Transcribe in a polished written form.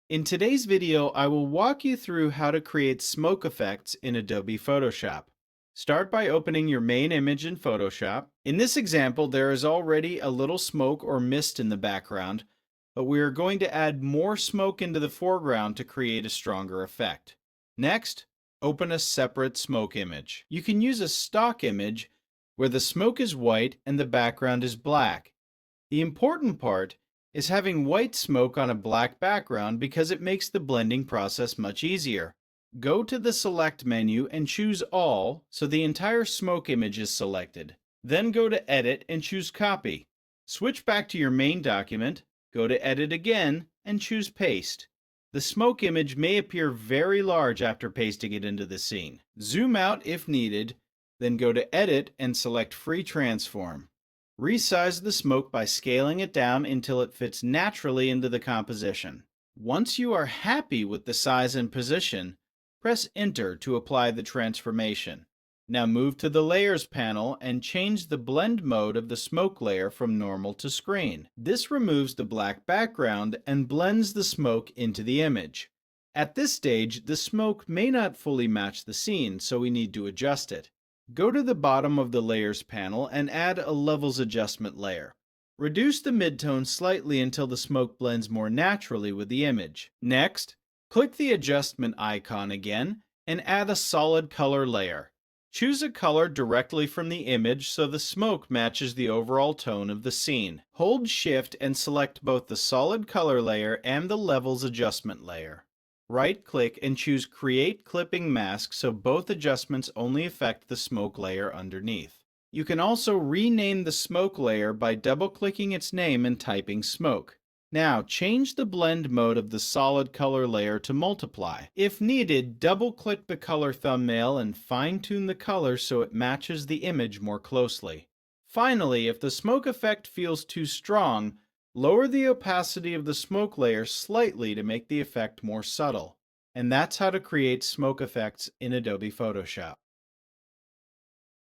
In today's video, I will walk you through how to create smoke effects in Adobe Photoshop. Start by opening your main image in Photoshop. In this example, there is already a little smoke or mist in the background, but we are going to add more smoke into the foreground to create a stronger effect. Next, open a separate smoke image. You can use a stock image where the smoke is white and the background is black. The important part is having white smoke on a black background because it makes the blending process much easier. Go to the Select menu and choose All so the entire smoke image is selected. Then go to Edit and choose Copy. Switch back to your main document, go to Edit again, and choose Paste. The smoke image may appear very large after pasting it into the scene. Zoom out if needed, then go to Edit and select Free Transform. Resize the smoke by scaling it down until it fits naturally into the composition. Once you are happy with the size and position, press Enter to apply the transformation. Now move to the Layers panel and change the blend mode of the smoke layer from normal to screen. This removes the black background and blends the smoke into the image. At this stage, the smoke may not fully match the scene, so we need to adjust it. Go to the bottom of the Layers panel and add a Levels Adjustment layer. Reduce the midtone slightly until the smoke blends more naturally with the image. Next, click the adjustment icon again and add a solid color layer. Choose a color directly from the image so the smoke matches the overall tone of the scene. Hold Shift and select both the solid color layer and the Levels Adjustment layer. Right-click and choose Create Clipping Mask so both adjustments only affect the smoke layer underneath. You can also rename the smoke layer by double-clicking its name and typing Smoke. Now, change the blend mode of the solid color layer to Multiply. If needed, double-click the color thumbnail and fine-tune the color so it matches the image more closely. Finally, if the smoke effect feels too strong, lower the opacity of the smoke layer slightly to make the effect more subtle. And that's how to create smoke effects in Adobe Photoshop.